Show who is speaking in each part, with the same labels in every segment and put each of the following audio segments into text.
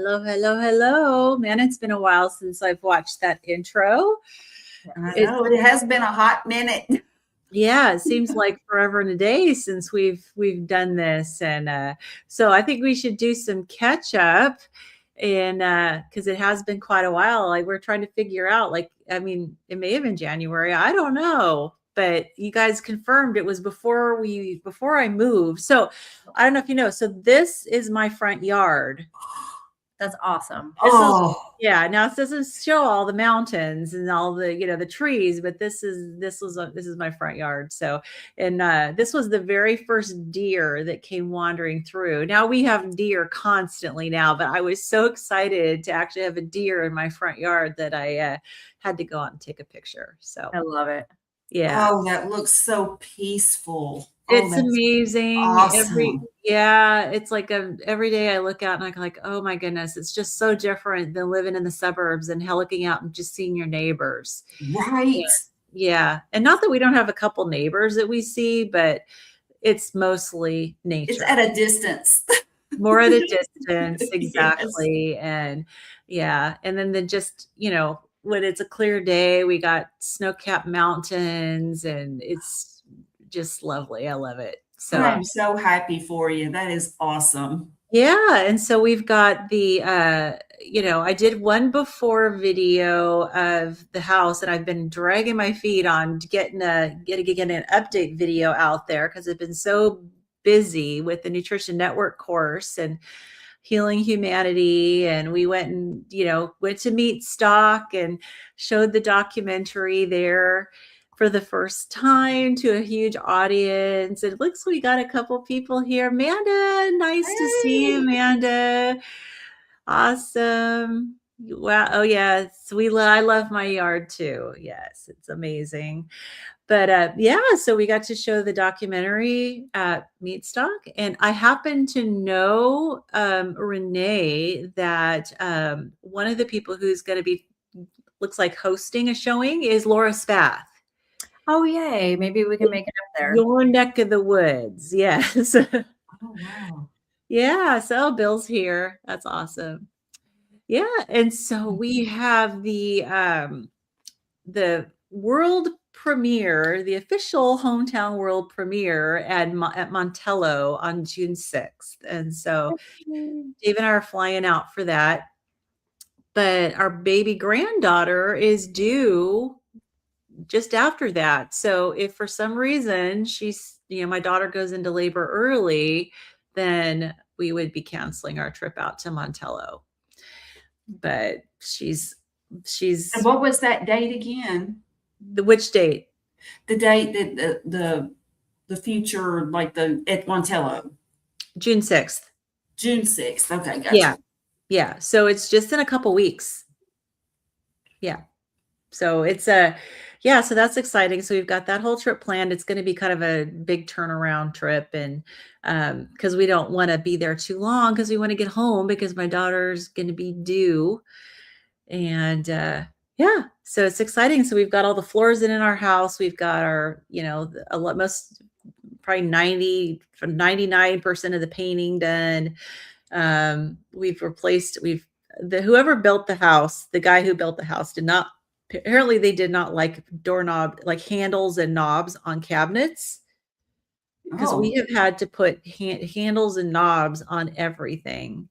Speaker 1: Hello, hello, hello. Man, it's been a while since I've watched that intro.
Speaker 2: I
Speaker 1: It,
Speaker 2: know it has been a hot minute.
Speaker 1: yeah, it seems like forever and a day since we've done this. And so I think we should do some catch up and because it has been quite a while. Like we're trying to figure out, like, I mean, it may have been January. I don't know. But you guys confirmed it was before I moved. So I don't know if you know. So this is my front yard.
Speaker 3: That's awesome.
Speaker 1: This is
Speaker 2: Oh,
Speaker 1: yeah. Now it doesn't show all the mountains and all the the trees, but this is my front yard. So, and this was the very first deer that came wandering through. Now we have deer constantly now, but I was so excited to actually have a deer in my front yard that I had to go out and take a picture. So
Speaker 3: I love it.
Speaker 1: yeah.
Speaker 2: oh, that looks so peaceful. Oh,
Speaker 1: It's
Speaker 2: that's
Speaker 1: amazing.
Speaker 2: awesome.
Speaker 1: It's like every day I look out and I'm like, oh my goodness, it's just so different than living in the suburbs and looking out and just seeing your neighbors. Yeah.
Speaker 2: Right.
Speaker 1: Yeah. And not that we don't have a couple neighbors that we see, but it's mostly
Speaker 2: It's
Speaker 1: nature,
Speaker 2: at a distance.
Speaker 1: more at a distance.
Speaker 2: Yes.
Speaker 1: Exactly. And yeah. And then just, when it's a clear day, we got snow-capped mountains and it's just lovely. I love it.
Speaker 2: I
Speaker 1: So
Speaker 2: am so happy for you. That is awesome.
Speaker 1: yeah, and so we've got the I did one before video of the house, and I've been dragging my feet on getting an update video out there because I've been so busy with the Nutrition Network course and Healing Humanity, and we went and went to Meat Stock and showed the documentary there for the first time to a huge audience. It looks like we got a couple people here. Amanda, nice to see you,
Speaker 2: Hey.
Speaker 1: Amanda. Awesome. Wow. Oh yes, I love my yard too. Yes, it's amazing. But yeah, so we got to show the documentary at Meat Stock, and I happen to know Renee that one of the people who's going to be looks like hosting a showing is Laura Spath.
Speaker 3: Oh, yay. Maybe we can make it up there.
Speaker 1: Your neck of the woods. Yes.
Speaker 2: Oh, wow.
Speaker 1: Yeah. So Bill's here. That's awesome. Yeah. And so we have the world premiere, the official hometown world premiere at Montello on June 6th. And so Dave and I are flying out for that. But our baby granddaughter is due just after that. So if for some reason my daughter goes into labor early, then we would be canceling our trip out to Montello. But she's
Speaker 2: And what was that date again?
Speaker 1: which date?
Speaker 2: The date that the future, like the at Montello.
Speaker 1: June 6th.
Speaker 2: June 6th. Okay, gotcha.
Speaker 1: Yeah. Yeah. So it's just in a couple weeks. Yeah. So it's so that's exciting. So we've got that whole trip planned. It's going to be kind of a big turnaround trip. And because we don't want to be there too long because we want to get home because my daughter's going to be due. And yeah, so it's exciting. So we've got all the floors in our house. We've got our, most probably 99% of the painting done. Whoever built the house, the guy who built the house they did not like doorknob, like handles and knobs on cabinets, because we have had to put handles and knobs on everything.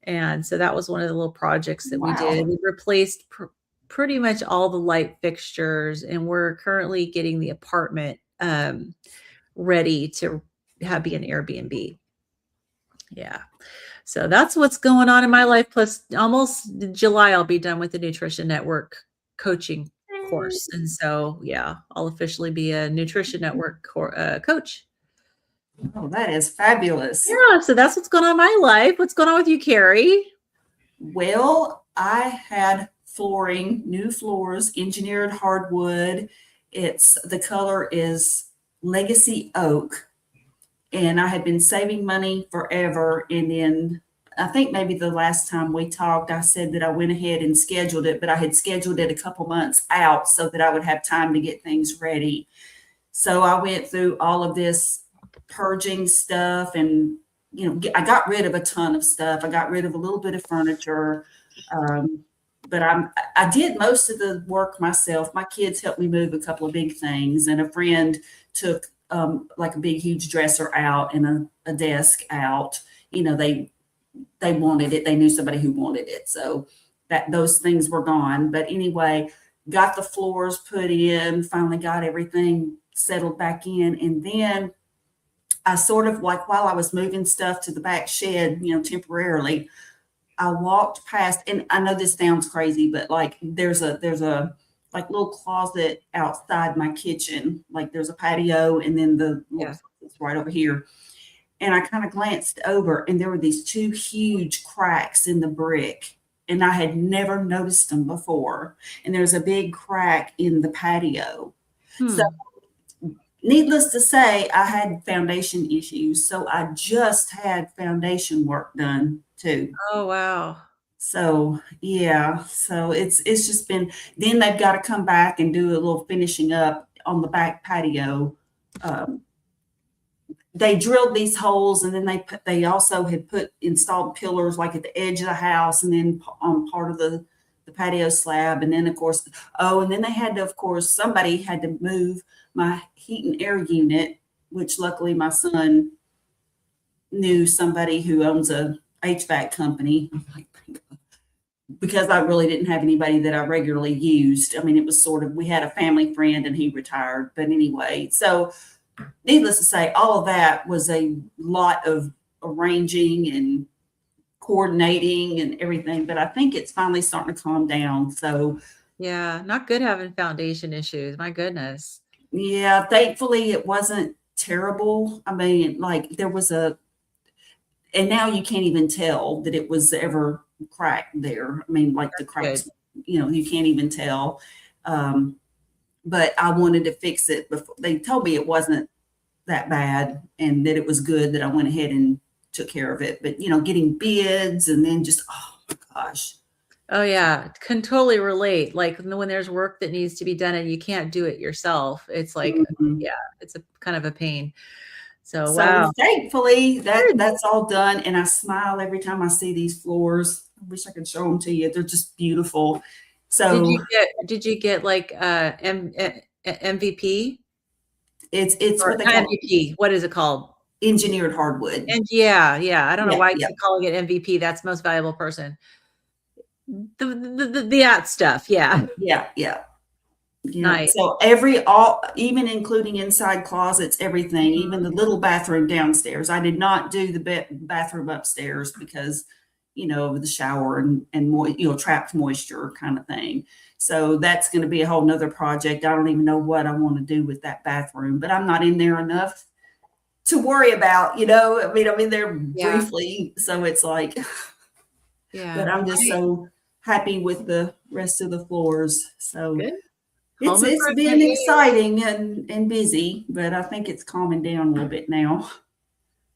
Speaker 1: And so that was one of the little projects that we did.
Speaker 2: Wow.
Speaker 1: We replaced pretty much all the light fixtures, and we're currently getting the apartment ready to be an Airbnb. Yeah. So that's what's going on in my life. Plus, almost July, I'll be done with the Nutrition Network coaching course. And so, yeah, I'll officially be a Nutrition Network coach.
Speaker 2: Oh, that is fabulous.
Speaker 1: Yeah. So that's what's going on in my life. What's going on with you, Carrie?
Speaker 2: Well, I had flooring, new floors, engineered hardwood. The color is Legacy Oak. And I had been saving money forever. And then I think maybe the last time we talked, I said that I went ahead and scheduled it, but I had scheduled it a couple months out so that I would have time to get things ready. So I went through all of this purging stuff and I got rid of a ton of stuff. I got rid of a little bit of furniture. But I did most of the work myself. My kids helped me move a couple of big things, and a friend took like a big, huge dresser out and a desk out. They wanted it. They knew somebody who wanted it, so that those things were gone. But anyway, got the floors put in. Finally, got everything settled back in, and then I sort of like while I was moving stuff to the back shed, temporarily, I walked past, and I know this sounds crazy, but like there's a like little closet outside my kitchen. Like there's a patio and then the little
Speaker 1: Yeah.
Speaker 2: closet's right over here. And I kind of glanced over and there were these two huge cracks in the brick. And I had never noticed them before. And there's a big crack in the patio. So
Speaker 1: Hmm.
Speaker 2: needless to say, I had foundation issues. So I just had foundation work done too.
Speaker 1: Oh, wow.
Speaker 2: So yeah, so it's just been, then they've got to come back and do a little finishing up on the back patio. Um, they drilled these holes and then they also had installed pillars like at the edge of the house and then on part of the patio slab. And then of course, and then they had to, of course, somebody had to move my heat and air unit, which luckily my son knew somebody who owns a HVAC company. Because I really didn't have anybody that I regularly used. I mean, it was sort of, we had a family friend and he retired. But anyway, so needless to say, all of that was a lot of arranging and coordinating and everything. But I think it's finally starting to calm down. So
Speaker 1: Yeah, not good having foundation issues. My goodness.
Speaker 2: yeah, thankfully it wasn't terrible. I mean, like there was and now you can't even tell that it was ever cracked there. I mean, like the cracks,
Speaker 1: Good.
Speaker 2: you can't even tell. But I wanted to fix it before they told me it wasn't that bad and that it was good that I went ahead and took care of it. But getting bids and then just, oh my gosh.
Speaker 1: Oh yeah, can totally relate. Like when there's work that needs to be done and you can't do it yourself, it's like,
Speaker 2: Mhm.
Speaker 1: yeah, it's a kind of a pain. So
Speaker 2: So
Speaker 1: wow.
Speaker 2: thankfully
Speaker 1: Good.
Speaker 2: that's all done. And I smile every time I see these floors. I wish I could show them to you. They're just beautiful. So
Speaker 1: Did you get like MVP
Speaker 2: it's
Speaker 1: or
Speaker 2: what they
Speaker 1: not
Speaker 2: call
Speaker 1: MVP? What is it called?
Speaker 2: engineered hardwood.
Speaker 1: And yeah, I don't know
Speaker 2: Yeah,
Speaker 1: why I
Speaker 2: yeah,
Speaker 1: keep calling it MVP. That's most valuable person. That stuff. Yeah.
Speaker 2: yeah, yeah.
Speaker 1: Nice.
Speaker 2: So even including inside closets, everything, even the little bathroom downstairs. I did not do the bathroom upstairs because, of the shower and trapped moisture kind of thing. So that's going to be a whole nother project. I don't even know what I want to do with that bathroom, but I'm not in there enough to worry about, I mean, I'm in there
Speaker 1: Yeah.
Speaker 2: briefly. So it's like, but
Speaker 1: Yeah.
Speaker 2: I'm just so happy with the rest of the floors. So
Speaker 1: Good.
Speaker 2: it's
Speaker 1: Home
Speaker 2: it's
Speaker 1: improvement.
Speaker 2: been
Speaker 1: Yay.
Speaker 2: exciting and busy, but I think it's calming down a little bit now.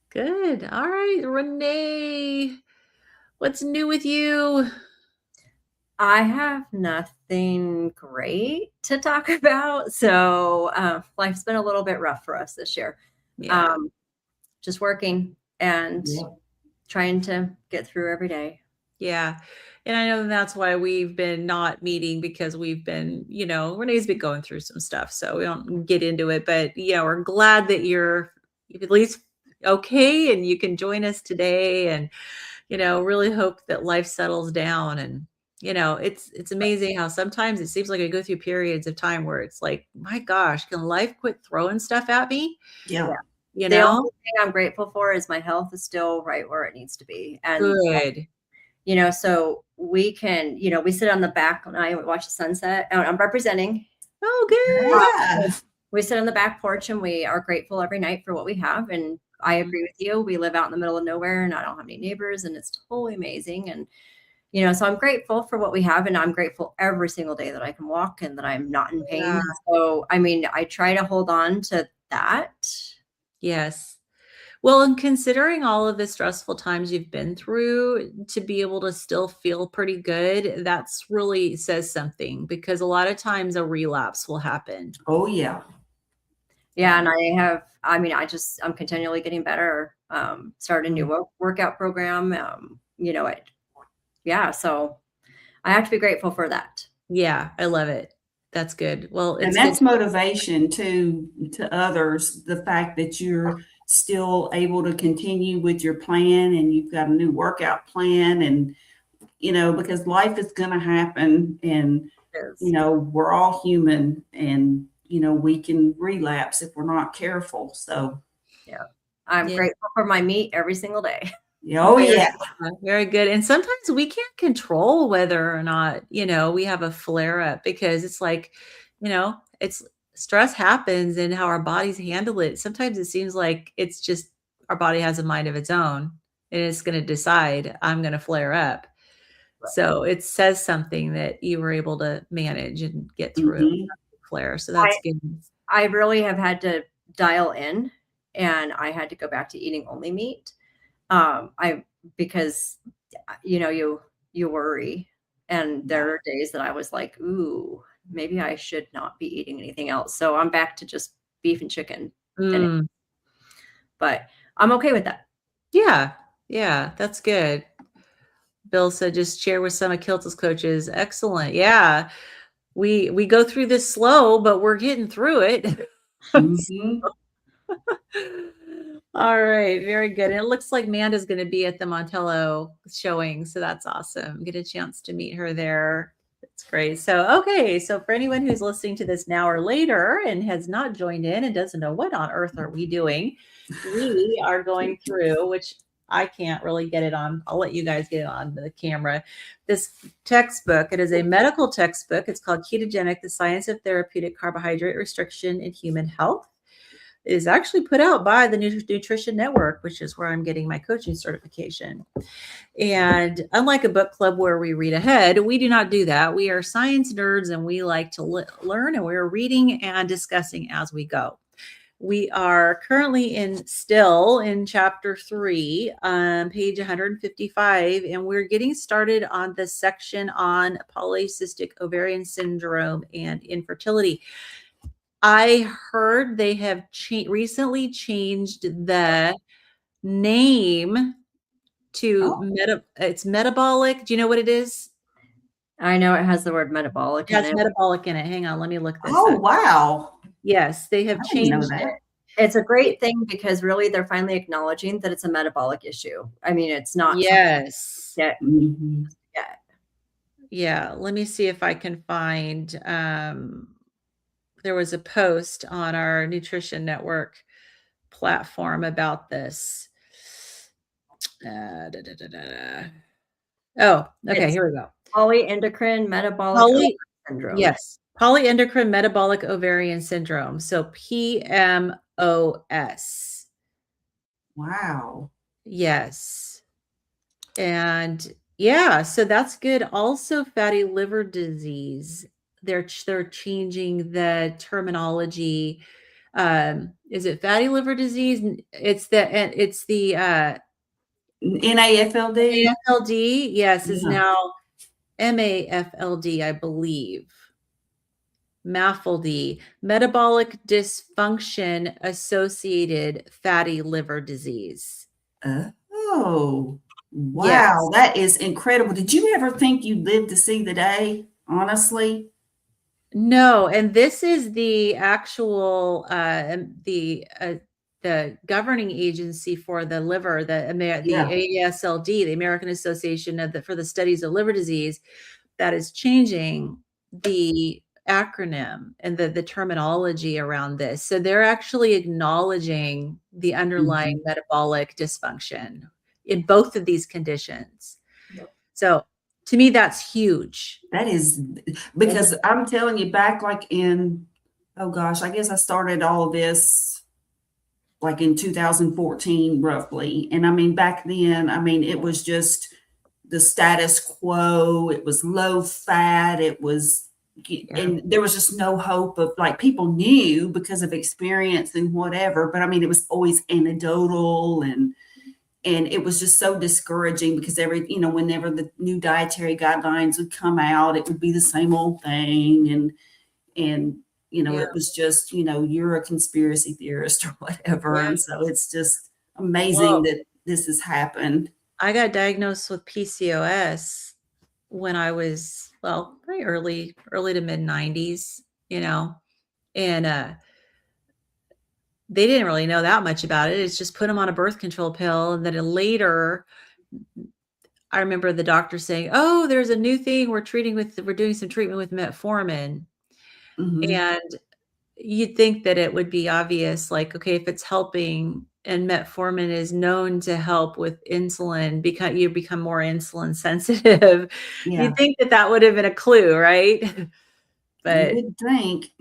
Speaker 1: Good. All right, Renee. What's new with you?
Speaker 3: I have nothing great to talk about. So life's been a little bit rough for us this year.
Speaker 1: Yeah.
Speaker 3: Just working and
Speaker 2: Yeah.
Speaker 3: trying to get through every day.
Speaker 1: Yeah. And I know that's why we've been not meeting because we've been, Renee's been going through some stuff. So we don't get into it. But yeah, we're glad that you're at least okay and you can join us today and, really hope that life settles down. And, it's amazing how sometimes it seems like I go through periods of time where it's like, my gosh, can life quit throwing stuff at me?
Speaker 2: Yeah.
Speaker 1: You
Speaker 3: The
Speaker 1: know?
Speaker 3: only thing I'm grateful for is my health is still right where it needs to be. And,
Speaker 1: Good.
Speaker 3: so we can, we sit on the back and I watch the sunset. And I'm representing.
Speaker 1: Oh, good.
Speaker 2: Yeah.
Speaker 3: We sit on the back porch and we are grateful every night for what we have. And I agree with you. We live out in the middle of nowhere and I don't have any neighbors and it's totally amazing. And, so I'm grateful for what we have. And I'm grateful every single day that I can walk and that I'm not in pain.
Speaker 1: Yeah.
Speaker 3: So, I mean, I try to hold on to that.
Speaker 1: Yes. Well, and considering all of the stressful times you've been through, to be able to still feel pretty good, that's really says something because a lot of times a relapse will happen.
Speaker 2: Oh yeah.
Speaker 3: Yeah. And I'm continually getting better. Started a new workout program. So I have to be grateful for that.
Speaker 1: Yeah, I love it. That's good. Well,
Speaker 2: And
Speaker 1: it's good.
Speaker 2: that's motivation to others, the fact that you're still able to continue with your plan and you've got a new workout plan and, because life is going to happen and, we're all human and, we can relapse if we're not careful. So,
Speaker 3: Yeah. I'm
Speaker 1: Yeah.
Speaker 3: grateful for my meat every single day.
Speaker 2: oh yeah.
Speaker 1: Very good. And sometimes we can't control whether or not, we have a flare up because it's like, it's stress happens and how our bodies handle it. Sometimes it seems like it's just our body has a mind of its own and it's going to decide I'm going to flare up. So it says something that you were able to manage and get through
Speaker 2: Mhm.
Speaker 1: flare. So that's good.
Speaker 3: I really have had to dial in, and I had to go back to eating only meat. Because you worry, and there are days that I was like, ooh, maybe I should not be eating anything else. So I'm back to just beef and chicken,
Speaker 1: Mm,
Speaker 3: but I'm okay with that.
Speaker 1: yeah. Yeah. That's good. Bill said, just share with some of Kilta's coaches. Excellent. Yeah. We go through this slow, but we're getting through it.
Speaker 2: Mhm.
Speaker 1: All right, very good. And it looks like Manda's going to be at the Montello showing, so that's awesome. Get a chance to meet her there. That's great. So, okay, so for anyone who's listening to this now or later and has not joined in and doesn't know what on earth are we doing, we are going through, which I can't really get it on. I'll let you guys get it on the camera. This textbook, it is a medical textbook. It's called Ketogenic, the Science of Therapeutic Carbohydrate Restriction in Human Health. It is actually put out by the Nutrition Network, which is where I'm getting my coaching certification. And unlike a book club where we read ahead, we do not do that. We are science nerds and we like to learn, and we're reading and discussing as we go. We are currently still in chapter 3, page 155, and we're getting started on the section on polycystic ovarian syndrome and infertility. I heard they have recently changed the name to it's metabolic. Do you know what it is?
Speaker 3: I know it has the word metabolic
Speaker 1: It
Speaker 3: in
Speaker 1: has
Speaker 3: it.
Speaker 1: metabolic in it. Hang on, let me look this
Speaker 2: Oh,
Speaker 1: up.
Speaker 2: wow.
Speaker 1: Yes, they have
Speaker 2: I didn't know
Speaker 1: changed it.
Speaker 2: that.
Speaker 3: It's a great thing because really they're finally acknowledging that it's a metabolic issue. I mean, it's not
Speaker 1: Yes.
Speaker 2: Mhm.
Speaker 1: Yeah, let me see if I can find there was a post on our Nutrition Network platform about this. Oh, okay,
Speaker 3: It's
Speaker 1: here we go.
Speaker 3: polyendocrine metabolic ovarian syndrome.
Speaker 1: Yes, polyendocrine metabolic ovarian syndrome. So PMOS.
Speaker 2: Wow.
Speaker 1: Yes. And yeah, so that's good. Also, fatty liver disease. They're changing the terminology. Is it fatty liver disease? It's the
Speaker 2: NAFLD?
Speaker 1: AFLD. Yes, is
Speaker 2: Yeah.
Speaker 1: now MAFLD, I believe. MAFLD, metabolic dysfunction associated fatty liver disease.
Speaker 2: Oh, wow.
Speaker 1: Yes.
Speaker 2: That is incredible. Did you ever think you'd live to see the day? Honestly?
Speaker 1: No, and this is the actual the governing agency for the liver, the
Speaker 2: Yeah.
Speaker 1: AASLD, the American Association for the Studies of Liver Disease, that is changing the acronym and the terminology around this. So they're actually acknowledging the underlying
Speaker 2: Mhm.
Speaker 1: metabolic dysfunction in both of these conditions. So to me, that's huge.
Speaker 2: That is because I'm telling you, back like oh gosh, I guess I started all of this like in 2014, roughly. And I mean, back then, I mean, it was just the status quo. It was low fat. It was,
Speaker 1: Yeah.
Speaker 2: and there was just no hope of, like, people knew because of experience and whatever, but I mean, it was always anecdotal, and it was just so discouraging because whenever the new dietary guidelines would come out, it would be the same old thing. And
Speaker 1: Yeah.
Speaker 2: it was just, you're a conspiracy theorist or whatever.
Speaker 1: Yeah.
Speaker 2: And so it's just
Speaker 1: Well,
Speaker 2: amazing that this has happened.
Speaker 1: I got diagnosed with PCOS when I was, well, very early to mid 90s, and they didn't really know that much about it. It's just put them on a birth control pill. And then later, I remember the doctor saying, "Oh, there's a new thing we're doing some treatment with metformin."
Speaker 2: Hmm.
Speaker 1: And you'd think that it would be obvious, like, okay, if it's helping and metformin is known to help with insulin, because you become more insulin sensitive, you'd
Speaker 2: Yeah,
Speaker 1: think that that would have been a clue, right?
Speaker 2: you
Speaker 1: But
Speaker 2: would think.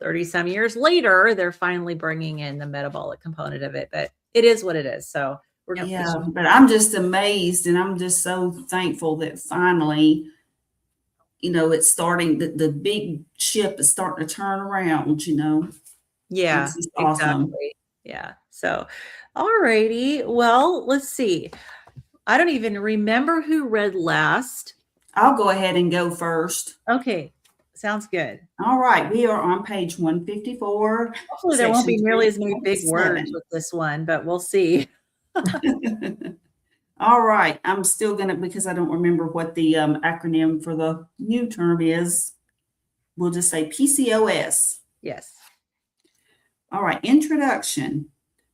Speaker 1: 30 some years later, they're finally bringing in the metabolic component of it, but it is what it is. So it's
Speaker 2: Yeah, but I'm just amazed and I'm just so thankful that finally, it's starting, the big ship is starting to turn around.
Speaker 1: yeah,
Speaker 2: It's just awesome.
Speaker 1: exactly. Yeah. So, all righty. Well, let's see. I don't even remember who read last.
Speaker 2: I'll go ahead and go first.
Speaker 1: Okay. Sounds good.
Speaker 2: All right, we are on page 154,
Speaker 1: Hopefully there won't
Speaker 2: section
Speaker 1: be nearly as many big words
Speaker 2: 3.7.
Speaker 1: with this one, but we'll see.
Speaker 2: All right, I'm still gonna, because I don't remember what the acronym for the new term is. We'll just say PCOS.
Speaker 1: Yes.
Speaker 2: All right, introduction.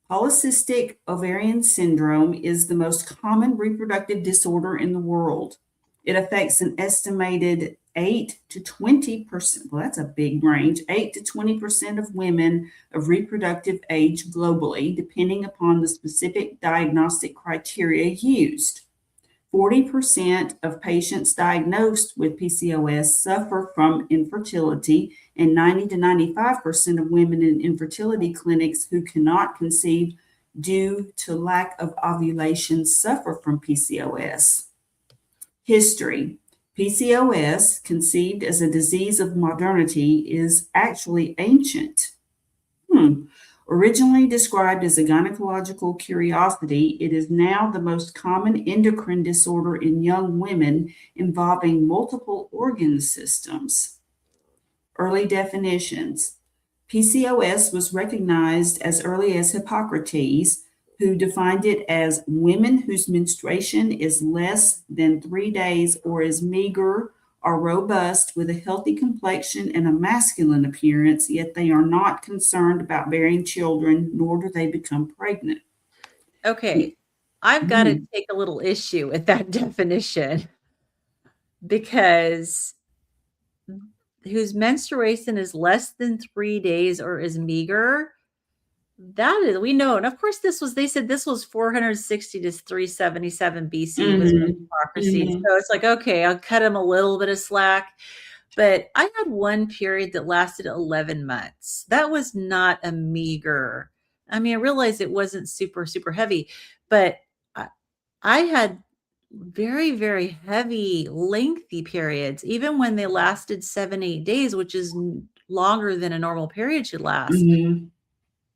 Speaker 2: Polycystic ovarian syndrome is the most common reproductive disorder in the world. It affects an estimated 8 to 20%. Well, that's a big range. 8 to 20% of women of reproductive age globally, depending upon the specific diagnostic criteria used. 40% of patients diagnosed with PCOS suffer from infertility, and 90 to 95% of women in infertility clinics who cannot conceive due to lack of ovulation suffer from PCOS. History. PCOS, conceived as a disease of modernity, is actually ancient. Originally described as a gynecological curiosity, it is now the most common endocrine disorder in young women involving multiple organ systems. Early definitions. PCOS was recognized as early as Hippocrates, who defined it as women whose menstruation is less than 3 days or is meager, are robust with a healthy complexion and a masculine appearance, yet they are not concerned about bearing children, nor do they become pregnant.
Speaker 1: Okay. I've got to
Speaker 2: Mhm.
Speaker 1: take a little issue with that definition because whose menstruation is less than 3 days or is meager, that is, we know. And of course, they said this was 460 to 377 BC was when
Speaker 2: Mhm.
Speaker 1: Hippocrates.
Speaker 2: Mhm.
Speaker 1: So it's like, okay, I'll cut him a little bit of slack. But I had one period that lasted 11 months. That was not a meager. I mean, I realized it wasn't super, super heavy, but I, I had very, very heavy, lengthy periods, even when they lasted 7, 8 days, which is longer than a normal period should last.
Speaker 2: Mhm.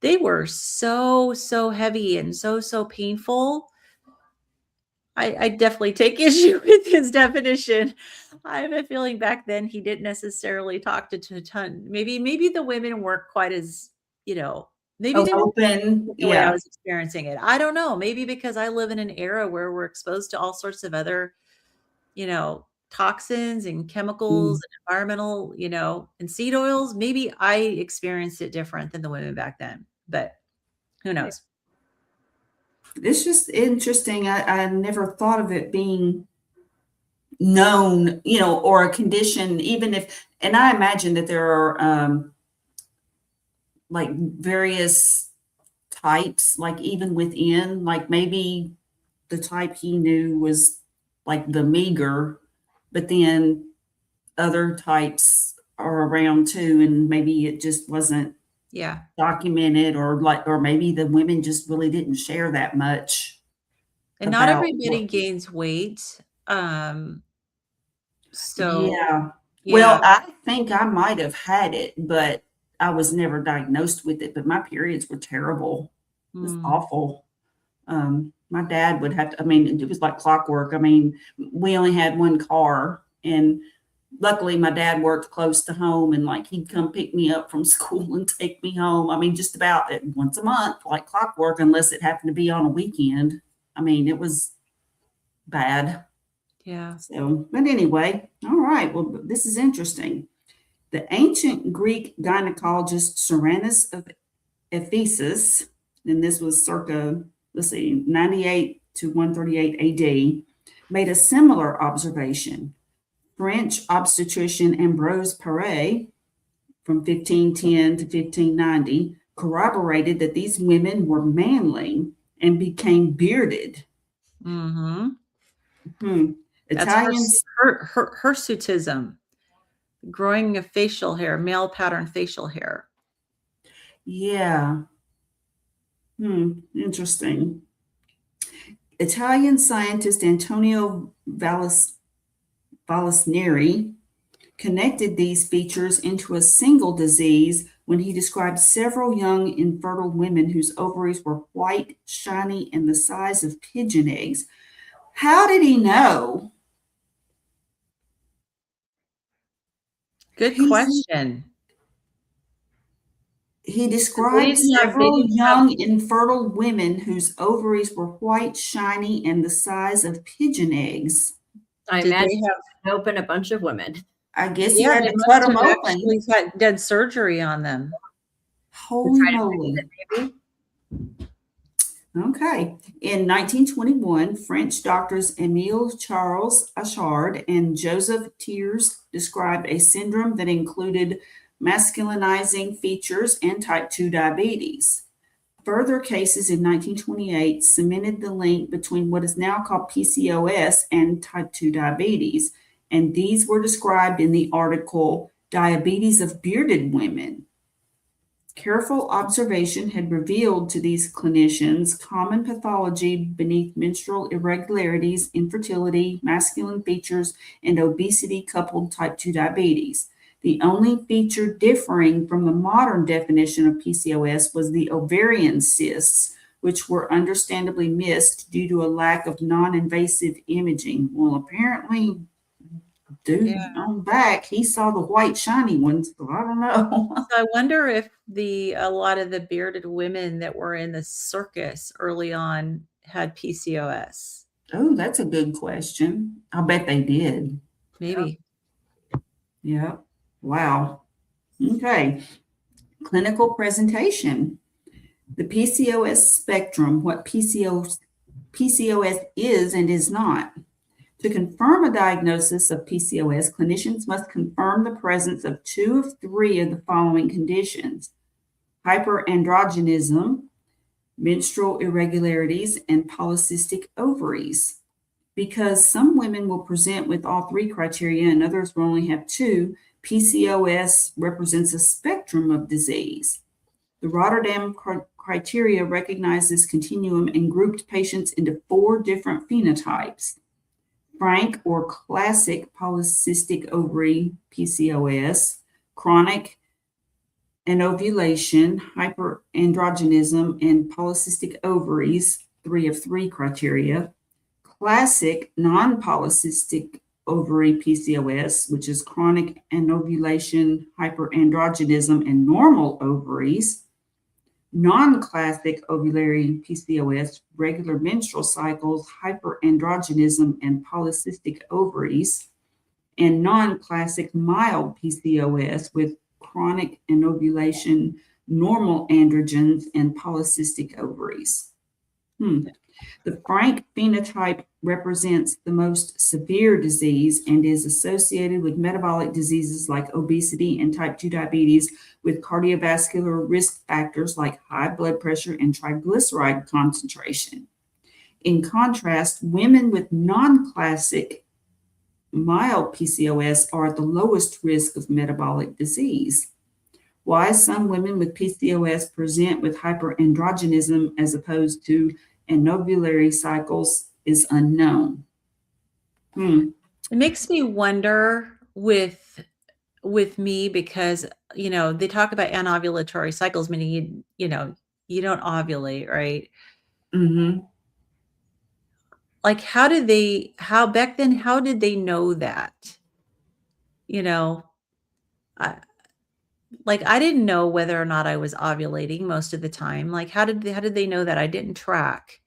Speaker 1: They were so, so heavy and so, so painful. I definitely take issue with his definition. I have a feeling back then he didn't necessarily talk to a ton. Maybe the women weren't quite as, you know, maybe
Speaker 2: Oh,
Speaker 1: didn't
Speaker 2: open.
Speaker 1: the way I
Speaker 2: Yeah.
Speaker 1: was experiencing it. I don't know. Maybe because I live in an era where we're exposed to all sorts of other, toxins and chemicals
Speaker 2: Mm.
Speaker 1: and environmental, and seed oils. Maybe I experienced it different than the women back then, but who knows?
Speaker 2: It's just interesting. I never thought of it being known, or a condition, even if, and I imagine that there are like various types, like even within, like maybe the type he knew was like the meager, but then other types are around too, and maybe it just wasn't
Speaker 1: Yeah.
Speaker 2: documented, or maybe the women just really didn't share that much
Speaker 1: And not
Speaker 2: about what.
Speaker 1: everybody gains weight. So
Speaker 2: Yeah.
Speaker 1: yeah.
Speaker 2: Well, I think I might have had it, but I was never diagnosed with it, but my periods were terrible. It was
Speaker 1: Mm,
Speaker 2: awful. My dad would have to, I mean, it was like clockwork. I mean, we only had one car, and luckily my dad worked close to home, and like he'd come pick me up from school and take me home. I mean, just about once a month, like clockwork, unless it happened to be on a weekend. I mean, it was bad.
Speaker 1: Yeah.
Speaker 2: So, but anyway, all right. Well, this is interesting. The ancient Greek gynecologist Cyrannus of Ephesus, and this was circa, let's see, 98 to 138 AD, made a similar observation. French obstetrician Ambroise Paré from 1510 to 1590 corroborated that these women were manly and became bearded.
Speaker 1: Mm-hmm.
Speaker 2: Hmm.
Speaker 1: That's
Speaker 2: Italians,
Speaker 1: hirsutism, growing of facial hair, male pattern facial hair.
Speaker 2: yeah. Interesting. Italian scientist Antonio Vallisneri connected these features into a single disease when he described several young infertile women whose ovaries were white, shiny, and the size of pigeon eggs. How did he know?
Speaker 1: Good
Speaker 2: He's,
Speaker 1: question.
Speaker 2: he
Speaker 1: They
Speaker 2: described
Speaker 1: didn't have, they
Speaker 2: several
Speaker 1: didn't have,
Speaker 2: young infertile women whose ovaries were white, shiny, and the size of pigeon eggs.
Speaker 3: I
Speaker 1: did
Speaker 3: imagine
Speaker 1: they have,
Speaker 3: he open a bunch of women.
Speaker 2: I guess he
Speaker 1: yeah,
Speaker 2: had
Speaker 1: they
Speaker 2: to cut
Speaker 1: must
Speaker 2: them
Speaker 1: have
Speaker 2: open.
Speaker 1: actually had done surgery on them.
Speaker 3: To
Speaker 2: Holy
Speaker 3: try to fix
Speaker 2: moly.
Speaker 3: it, maybe.
Speaker 2: Okay. In 1921, French doctors Émile Charles Achard and Joseph Thiers described a syndrome that included masculinizing features and type 2 diabetes. Further cases in 1928 cemented the link between what is now called PCOS and type 2 diabetes, and these were described in the article Diabetes of Bearded Women. Careful observation had revealed to these clinicians common pathology beneath menstrual irregularities, infertility, masculine features, and obesity coupled type 2 diabetes. The only feature differing from the modern definition of PCOS was the ovarian cysts, which were understandably missed due to a lack of non invasive imaging. Well, apparently,
Speaker 1: Yeah.
Speaker 2: dude on back, he saw the white shiny ones, so I don't know.
Speaker 1: So I wonder if a lot of the bearded women that were in the circus early on had PCOS.
Speaker 2: Oh, that's a good question. I bet they did.
Speaker 1: Maybe.
Speaker 2: Yeah. Wow. Okay. Clinical presentation. The PCOS spectrum, what PCOS is and is not. To confirm a diagnosis of PCOS, clinicians must confirm the presence of two of three of the following conditions: hyperandrogenism, menstrual irregularities, and polycystic ovaries. Because some women will present with all three criteria and others will only have two, PCOS represents a spectrum of disease. The Rotterdam criteria recognized this continuum and grouped patients into four different phenotypes: frank or classic polycystic ovary PCOS, chronic anovulation, hyperandrogenism, and polycystic ovaries, three of three criteria; classic non-polycystic ovary PCOS, which is chronic anovulation, hyperandrogenism, and normal ovaries; non-classic ovulatory PCOS, regular menstrual cycles, hyperandrogenism, and polycystic ovaries; and non-classic mild PCOS with chronic anovulation, normal androgens, and polycystic ovaries. The frank phenotype represents the most severe disease and is associated with metabolic diseases like obesity and type 2 diabetes, with cardiovascular risk factors like high blood pressure and triglyceride concentration. In contrast, women with non-classic mild PCOS are at the lowest risk of metabolic disease. Why some women with PCOS present with hyperandrogenism as opposed to anovulatory cycles is unknown.
Speaker 1: It makes me wonder with me because, they talk about anovulatory cycles, meaning you don't ovulate, right?
Speaker 2: Mm-hmm.
Speaker 1: Like how back then, how did they know that? you know, I, like I didn't know whether or not I was ovulating most of the time. Like how did they know that? I didn't track.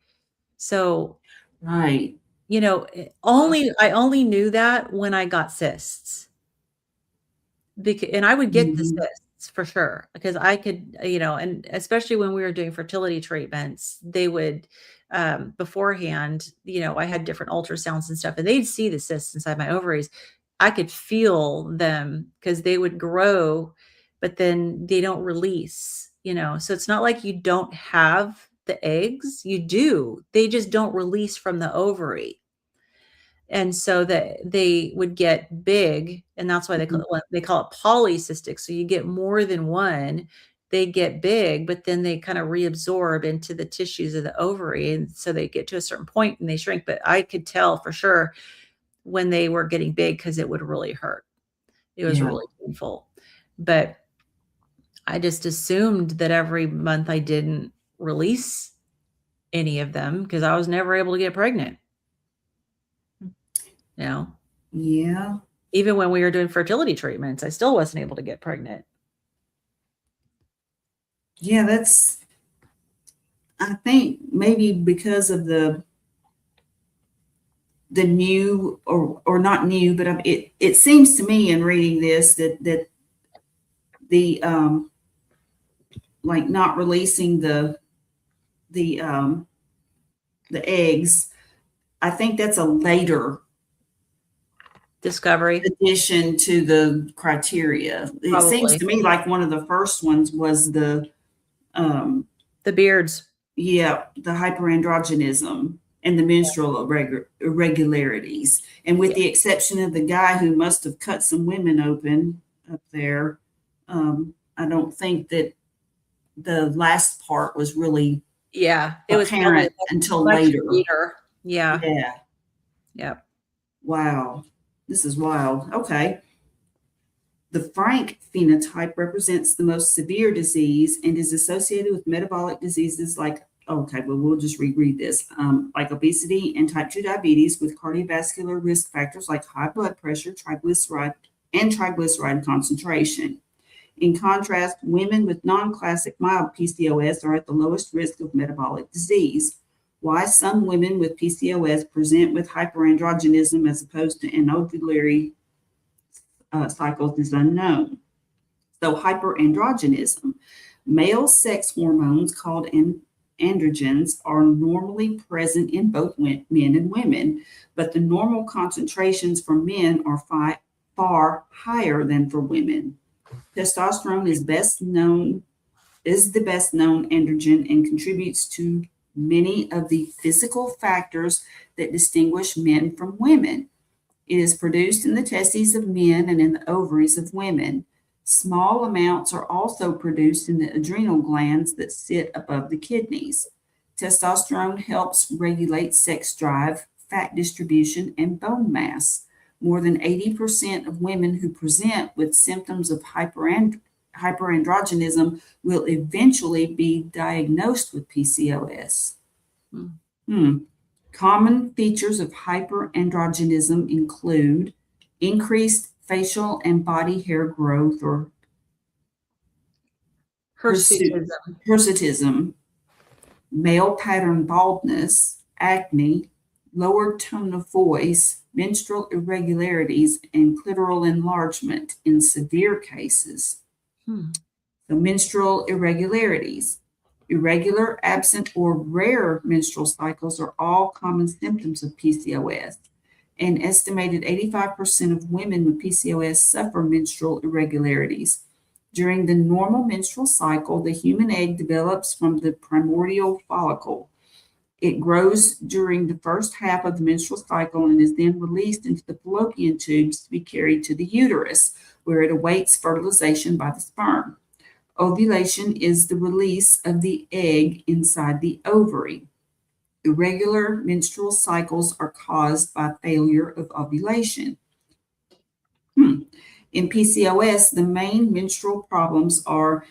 Speaker 1: So,
Speaker 2: Right.
Speaker 1: I only knew that when I got cysts. And I would get the
Speaker 2: Mhm.
Speaker 1: cysts for sure because I could, and especially when we were doing fertility treatments, they would beforehand, I had different ultrasounds and stuff, and they'd see the cysts inside my ovaries. I could feel them because they would grow, but then they don't release. So it's not like you don't have the eggs, you do. They just don't release from the ovary. And so that they would get big, and that's why
Speaker 2: Mhm.
Speaker 1: they call it polycystic. So you get more than one, they get big, but then they kind of reabsorb into the tissues of the ovary, and so they get to a certain point and they shrink. But I could tell for sure when they were getting big because it would really hurt. It was
Speaker 2: Yeah.
Speaker 1: really painful. But I just assumed that every month I didn't release any of them because I was never able to get pregnant. You know,
Speaker 2: Yeah.
Speaker 1: even when we were doing fertility treatments, I still wasn't able to get pregnant.
Speaker 2: Yeah, I think maybe because of the new or not new, but it seems to me in reading this that the like not releasing the the eggs, I think that's a later
Speaker 1: Discovery,
Speaker 2: addition to the criteria. It seems
Speaker 1: probably.
Speaker 2: to me like one of the first ones was um,
Speaker 1: The beards.
Speaker 2: the hyperandrogenism and the menstrual irregularities. And with
Speaker 1: Yeah.
Speaker 2: the exception of the guy who must have cut some women open up there, I don't think that the last part was really
Speaker 1: Yeah. It was probably
Speaker 2: apparent until
Speaker 1: much
Speaker 2: later.
Speaker 1: later. Yeah.
Speaker 2: Yeah.
Speaker 1: Yep.
Speaker 2: Wow. This is wild. Okay. The Frank phenotype represents the most severe disease and is associated with metabolic diseases like, okay, well, we'll just reread this, like obesity and type 2 diabetes with cardiovascular risk factors like high blood pressure, triglyceride concentration. In contrast, women with non-classic mild PCOS are at the lowest risk of metabolic disease. Why some women with PCOS present with hyperandrogenism as opposed to anovulary cycles is unknown. So, hyperandrogenism, male sex hormones called androgens are normally present in both men and women, but the normal concentrations for men are far higher than for women. Testosterone is the best known androgen and contributes to many of the physical factors that distinguish men from women. It is produced in the testes of men and in the ovaries of women. Small amounts are also produced in the adrenal glands that sit above the kidneys. Testosterone helps regulate sex drive, fat distribution, and bone mass. More than 80% of women who present with symptoms of hyperandrogenism will eventually be diagnosed with PCOS.
Speaker 1: Mm.
Speaker 2: Hmm. Common features of hyperandrogenism include increased facial and body hair growth or
Speaker 1: Hirsutism.
Speaker 2: hirsutism, male pattern baldness, acne, lowered tone of voice, menstrual irregularities, and clitoral enlargement in severe cases.
Speaker 1: Hmm.
Speaker 2: The menstrual irregularities. Irregular, absent, or rare menstrual cycles are all common symptoms of PCOS. An estimated 85% of women with PCOS suffer menstrual irregularities. During the normal menstrual cycle, the human egg develops from the primordial follicle. It grows during the first half of the menstrual cycle and is then released into the fallopian tubes to be carried to the uterus, where it awaits fertilization by the sperm. Ovulation is the release of the egg inside the ovary. Irregular menstrual cycles are caused by failure of ovulation. In PCOS, the main menstrual problems are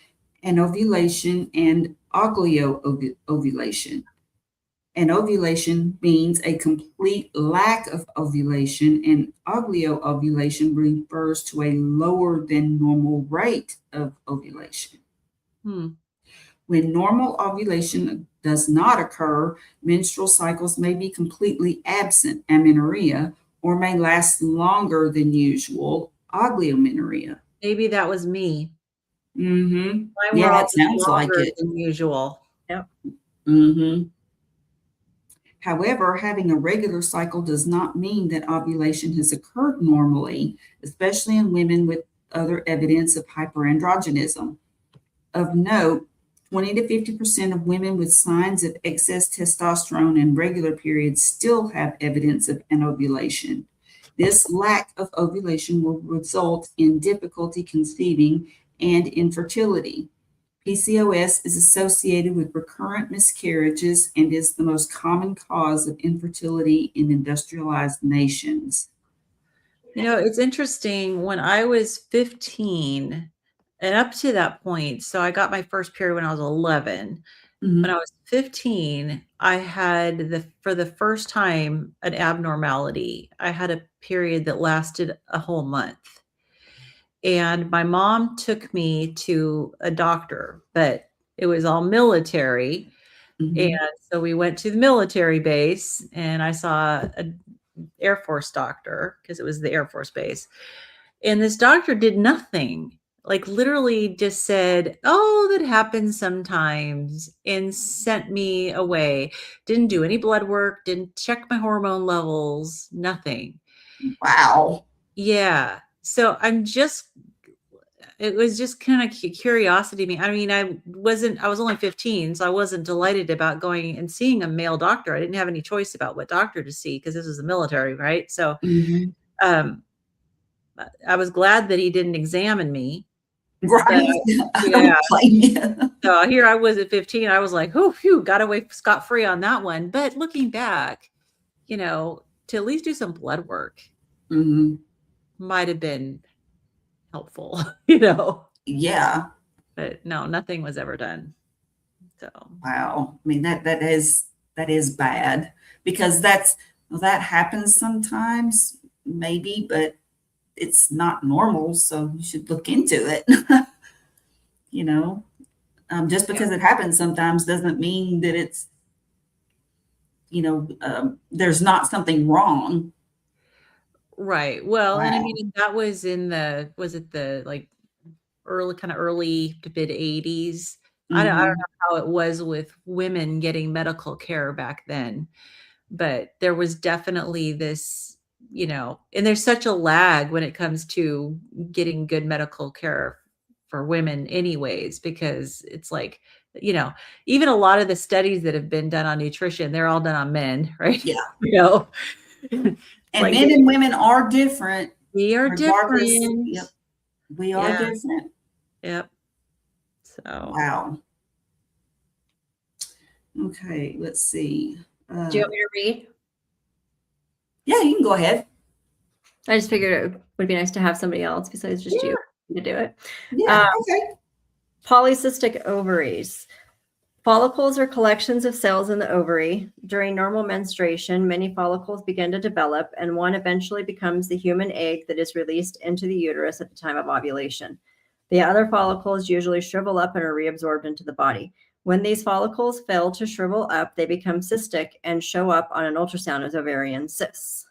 Speaker 2: anovulation and ovulation. And ovulation means a complete lack of ovulation, and oligovulation refers to a lower than normal rate of ovulation.
Speaker 1: Hmm.
Speaker 2: When normal ovulation does not occur, menstrual cycles may be completely absent, amenorrhea, or may last longer than usual, oligomenoria.
Speaker 1: Maybe that was me.
Speaker 2: Mm-hmm.
Speaker 1: Mine were
Speaker 2: Yeah,
Speaker 1: all
Speaker 2: it
Speaker 1: just
Speaker 2: sounds like
Speaker 1: longer
Speaker 2: it.
Speaker 1: than usual.
Speaker 3: Yep.
Speaker 2: Mm-hmm. However, having a regular cycle does not mean that ovulation has occurred normally, especially in women with other evidence of hyperandrogenism. Of note, 20 to 50% of women with signs of excess testosterone in regular periods still have evidence of anovulation. This lack of ovulation will result in difficulty conceiving and infertility. PCOS is associated with recurrent miscarriages and is the most common cause of infertility in industrialized nations.
Speaker 1: It's interesting. When I was 15 and up to that point, so I got my first period when I was 11. When
Speaker 2: Mhm.
Speaker 1: I was 15, I had for the first time, an abnormality. I had a period that lasted a whole month. And my mom took me to a doctor, but it was all military. And
Speaker 2: Mhm.
Speaker 1: so we went to the military base and I saw an Air Force doctor because it was the Air Force base. And this doctor did nothing, like literally just said, "Oh, that happens sometimes," and sent me away. Didn't do any blood work, didn't check my hormone levels, nothing.
Speaker 2: Wow.
Speaker 1: Yeah. So it was just kind of curiosity to me. I mean, I was only 15, so I wasn't delighted about going and seeing a male doctor. I didn't have any choice about what doctor to see because this was the military, right? So,
Speaker 2: Mhm.
Speaker 1: um, I was glad that he didn't examine me, but
Speaker 2: Right. I
Speaker 1: yeah.
Speaker 2: don't blame you.
Speaker 1: So here I was at 15. I was like, "Oh, phew, got away scot free on that one." But looking back, to at least do some blood work
Speaker 2: Mhm.
Speaker 1: might have been helpful.
Speaker 2: Yeah.
Speaker 1: But no, nothing was ever done. So,
Speaker 2: Wow. I mean that is bad because that happens sometimes, maybe, but it's not normal, so you should look into it. you know, just
Speaker 1: yeah.
Speaker 2: because it happens sometimes doesn't mean that it's there's not something wrong.
Speaker 1: Right. Well, and I
Speaker 2: Wow.
Speaker 1: mean, that was was it the like early to mid 80s? I don't
Speaker 2: Hmm.
Speaker 1: know how it was with women getting medical care back then, but there was definitely this, and there's such a lag when it comes to getting good medical care for women anyways, because it's like, you know, even a lot of the studies that have been done on nutrition, they're all done on men, right?
Speaker 2: Yeah.
Speaker 1: You know,
Speaker 2: And
Speaker 1: like
Speaker 2: men and women are different,
Speaker 1: we are
Speaker 2: regardless.
Speaker 1: different.
Speaker 2: Yep. We are
Speaker 1: Yeah.
Speaker 2: different.
Speaker 1: Yep. So,
Speaker 2: Wow. Okay. Let's see.
Speaker 3: Do you
Speaker 2: Uh,
Speaker 3: want me to read?
Speaker 2: yeah, you can go ahead.
Speaker 3: I just figured it would be nice to have somebody else besides just you to do it.
Speaker 2: Yeah. Okay.
Speaker 3: Polycystic ovaries. Follicles are collections of cells in the ovary. During normal menstruation, many follicles begin to develop, and one eventually becomes the human egg that is released into the uterus at the time of ovulation. The other follicles usually shrivel up and are reabsorbed into the body. When these follicles fail to shrivel up, they become cystic and show up on an ultrasound as ovarian cysts.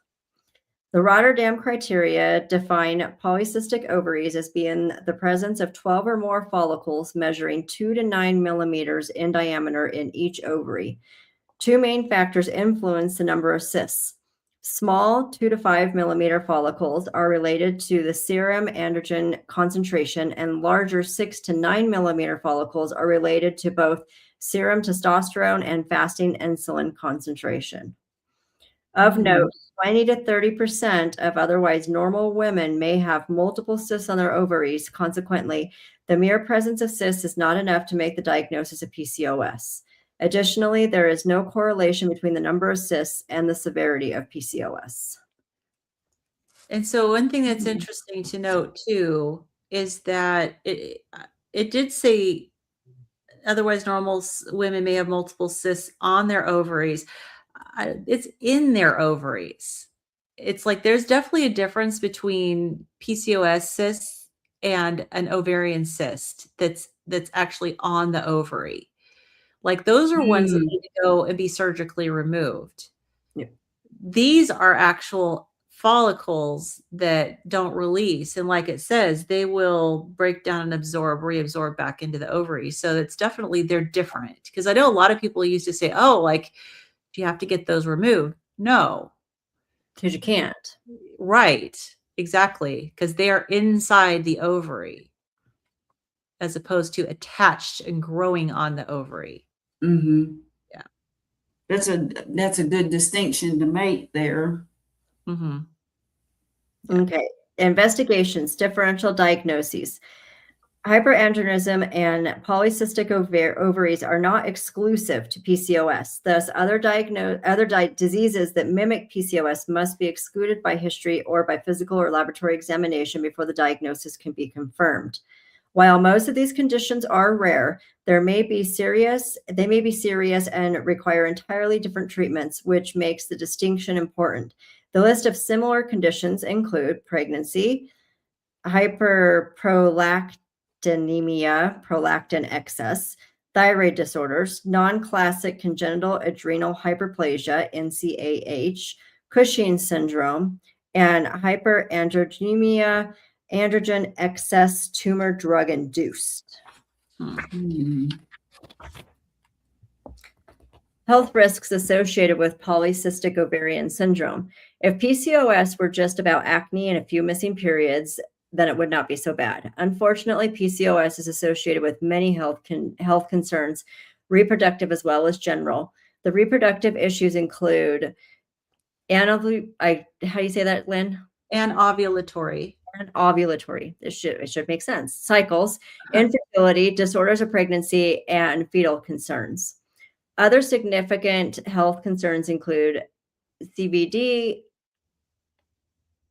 Speaker 3: The Rotterdam criteria define polycystic ovaries as being the presence of 12 or more follicles measuring 2 to 9 millimeters in diameter in each ovary. Two main factors influence the number of cysts. Small 2 to 5 millimeter follicles are related to the serum androgen concentration, and larger 6 to 9 millimeter follicles are related to both serum testosterone and fasting insulin concentration. Of
Speaker 2: Mm.
Speaker 3: note, 20 to 30% of otherwise normal women may have multiple cysts on their ovaries. Consequently, the mere presence of cysts is not enough to make the diagnosis of PCOS. Additionally, there is no correlation between the number of cysts and the severity of PCOS.
Speaker 1: and so one thing that's interesting to note too is that it did say otherwise normal women may have multiple cysts on their ovaries. It's in their ovaries. It's like there's definitely a difference between PCOS cysts and an ovarian cyst that's actually on the ovary. Like those are ones that
Speaker 2: Mm.
Speaker 1: need to go and be surgically removed.
Speaker 3: Yeah.
Speaker 1: These are actual follicles that don't release. And like it says, they will break down and absorb, reabsorb back into the ovary. So it's definitely, they're different. Because I know a lot of people used to say, oh, like, do you have to get those removed? No.
Speaker 3: Because you can't.
Speaker 1: Right. Exactly. Because they are inside the ovary as opposed to attached and growing on the ovary.
Speaker 2: Mm-hmm.
Speaker 1: Yeah.
Speaker 2: That's a good distinction to make there.
Speaker 1: Mm-hmm.
Speaker 3: Okay. Investigations, differential diagnoses. Hyperandrogenism and polycystic ovaries are not exclusive to PCOS. Thus, other diseases that mimic PCOS must be excluded by history or by physical or laboratory examination before the diagnosis can be confirmed. While most of these conditions are rare, they may be serious and require entirely different treatments, which makes the distinction important. The list of similar conditions include pregnancy, hyperprolactinemia, prolactin excess, thyroid disorders, non-classic congenital adrenal hyperplasia, NCAH, Cushing's syndrome, and hyperandrogenemia, androgen excess tumor drug induced.
Speaker 2: Mm.
Speaker 3: Health risks associated with polycystic ovarian syndrome. If PCOS were just about acne and a few missing periods, then it would not be so bad. Unfortunately, PCOS is associated with many health concerns, reproductive as well as general. The reproductive issues include how do you say that, Lynn?
Speaker 1: And ovulatory.
Speaker 3: And ovulatory. It should make sense. Cycles, infertility, disorders of pregnancy, and fetal concerns. Other significant health concerns include CVD.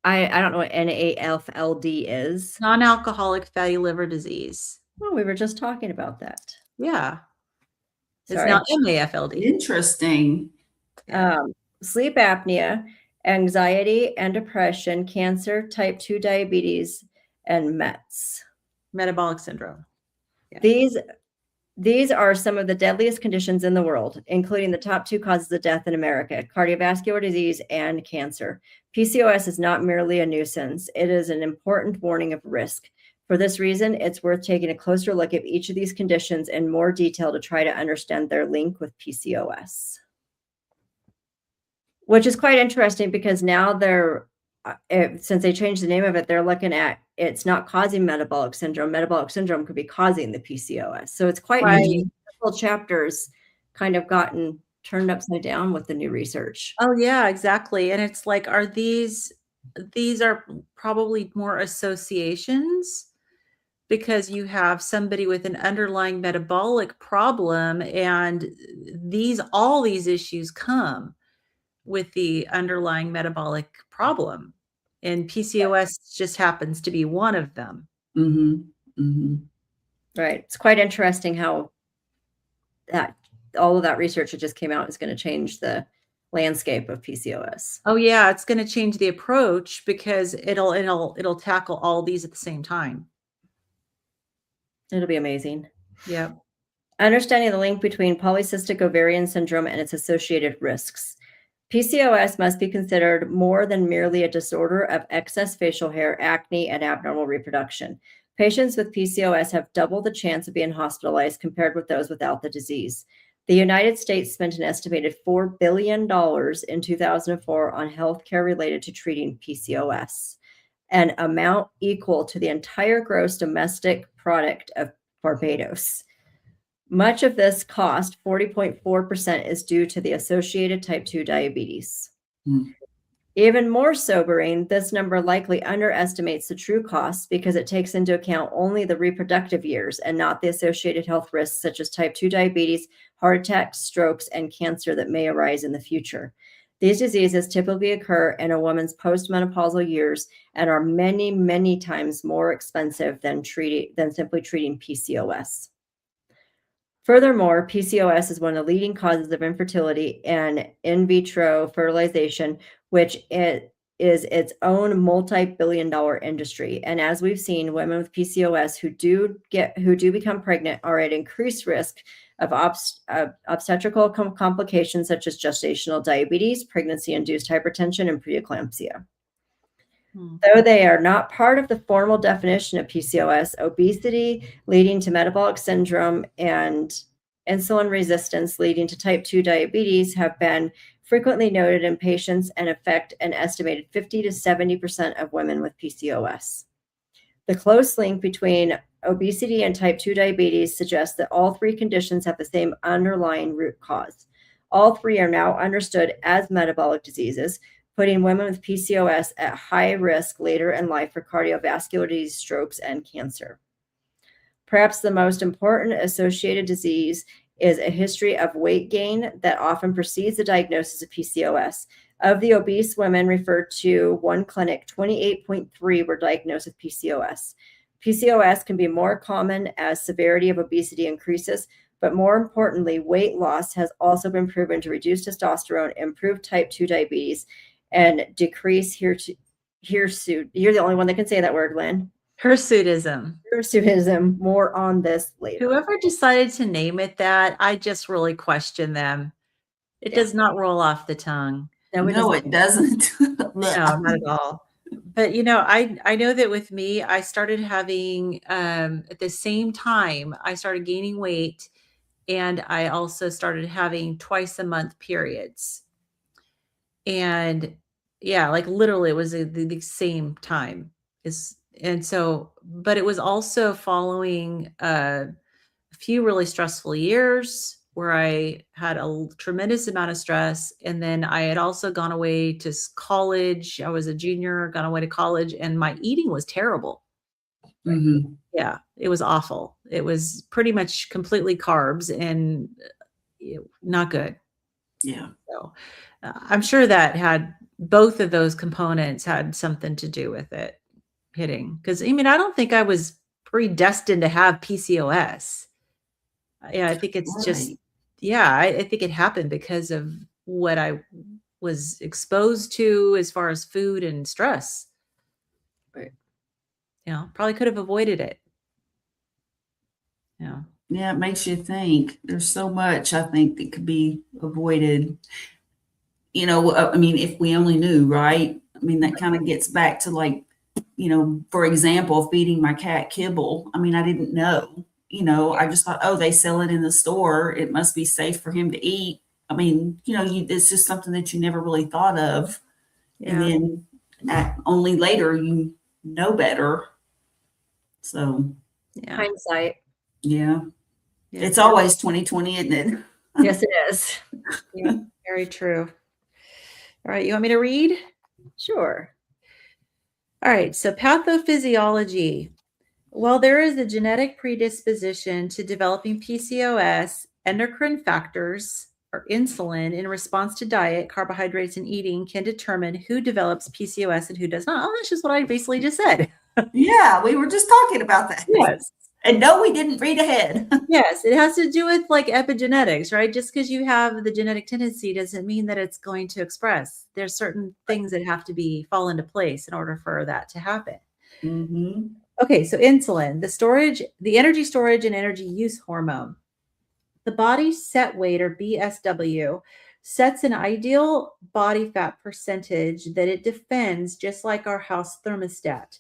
Speaker 3: I don't know what NAFLD is.
Speaker 1: Non-alcoholic fatty liver disease.
Speaker 3: Oh, we were just talking about that.
Speaker 1: Yeah. It's
Speaker 3: Sorry.
Speaker 1: now MAFLD.
Speaker 2: Interesting.
Speaker 3: Sleep apnea, anxiety and depression, cancer, type 2 diabetes, and METs.
Speaker 1: Metabolic syndrome.
Speaker 3: Yeah. These are some of the deadliest conditions in the world, including the top 2 causes of death in America: cardiovascular disease and cancer. PCOS is not merely a nuisance. It is an important warning of risk. For this reason, it's worth taking a closer look at each of these conditions in more detail to try to understand their link with PCOS. Which is quite interesting because now since they changed the name of it, they're looking at it's not causing metabolic syndrome. Metabolic syndrome could be causing the PCOS. So it's quite interesting. Several chapters kind of gotten turned upside down with the new research.
Speaker 1: Oh yeah, exactly. And it's like, are these are probably more associations because you have somebody with an underlying metabolic problem, and all these issues come with the underlying metabolic problem. And PCOS just happens to be one of them.
Speaker 2: Mm-hmm. Mm-hmm.
Speaker 3: Right. It's quite interesting how all of that research that just came out is going to change the landscape of PCOS.
Speaker 1: Oh yeah, it's going to change the approach because it'll tackle all these at the same time.
Speaker 3: It'll be amazing.
Speaker 1: Yeah.
Speaker 3: Understanding the link between polycystic ovarian syndrome and its associated risks. PCOS must be considered more than merely a disorder of excess facial hair, acne, and abnormal reproduction. Patients with PCOS have double the chance of being hospitalized compared with those without the disease. The United States spent an estimated $4 billion in 2004 on healthcare related to treating PCOS, an amount equal to the entire gross domestic product of Barbados. Much of this cost, 40.4%, is due to the associated type 2 diabetes.
Speaker 2: Mm.
Speaker 3: Even more sobering, this number likely underestimates the true costs because it takes into account only the reproductive years and not the associated health risks such as type 2 diabetes, heart attacks, strokes, and cancer that may arise in the future. These diseases typically occur in a woman's postmenopausal years and are many, many times more expensive than simply treating PCOS. Furthermore, PCOS is one of the leading causes of infertility and in vitro fertilization, which it is its own multi-billion-dollar industry. And as we've seen, women with PCOS who do become pregnant are at increased risk of obstetrical complications such as gestational diabetes, pregnancy-induced hypertension, and preeclampsia. Though they are not part of the formal definition of PCOS, obesity leading to metabolic syndrome and insulin resistance leading to type 2 diabetes have been frequently noted in patients and affect an estimated 50 to 70% of women with PCOS. The close link between obesity and type 2 diabetes suggests that all three conditions have the same underlying root cause. All three are now understood as metabolic diseases, putting women with PCOS at high risk later in life for cardiovascular disease, strokes, and cancer. Perhaps the most important associated disease is a history of weight gain that often precedes the diagnosis of PCOS. Of the obese women referred to one clinic, 28.3 were diagnosed with PCOS. PCOS can be more common as severity of obesity increases, but more importantly, weight loss has also been proven to reduce testosterone, improve type 2 diabetes, and decrease hirsute. You're the only one that can say that word, Lynn.
Speaker 1: Hirsutism.
Speaker 3: Hirsutism. More on this later.
Speaker 1: Whoever decided to name it that, I just really question them. It does not roll off the tongue.
Speaker 2: No, it doesn't.
Speaker 1: No, not at all. But I know that with me, I started having at the same time I started gaining weight, and I also started having twice a month periods. And yeah, like literally it was the same time. But it was also following a few really stressful years where I had a tremendous amount of stress. And then I had also gone away to college. I was a junior, gone away to college, and my eating was terrible.
Speaker 2: Mm-hmm.
Speaker 1: Yeah, it was awful. It was pretty much completely carbs and not good.
Speaker 2: Yeah.
Speaker 1: So I'm sure that had both of those components had something to do with it hitting. Because I don't think I was predestined to have PCOS. Yeah, I think it's just, I think it happened because of what I was exposed to as far as food and stress.
Speaker 3: Right.
Speaker 1: Probably could have avoided it. Yeah.
Speaker 2: Yeah, it makes you think. There's so much, I think, that could be avoided. If we only knew, right? That kind of gets back to like, for example, feeding my cat kibble. I didn't know. I just thought, oh, they sell it in the store. It must be safe for him to eat. It's just something that you never really thought of.
Speaker 1: Yeah.
Speaker 2: And then only later you know better. So,
Speaker 1: yeah.
Speaker 3: Hindsight.
Speaker 2: Yeah. It's always 2020, isn't it?
Speaker 3: Yes, it is.
Speaker 1: Yeah, very true. All right, you want me to read?
Speaker 3: Sure.
Speaker 1: All right, so pathophysiology. While there is a genetic predisposition to developing PCOS, endocrine factors or insulin in response to diet, carbohydrates, and eating can determine who develops PCOS and who does not. Oh, that's just what I basically just said.
Speaker 2: Yeah, we were just talking about that.
Speaker 1: Yes.
Speaker 2: And no, we didn't read ahead.
Speaker 1: Yes, it has to do with like epigenetics, right? Just because you have the genetic tendency doesn't mean that it's going to express. There's certain things that have to fall into place in order for that to happen.
Speaker 2: Mm-hmm.
Speaker 1: Okay, so insulin, the energy storage and energy use hormone. The body's set weight, or BSW, sets an ideal body fat percentage that it defends, just like our house thermostat.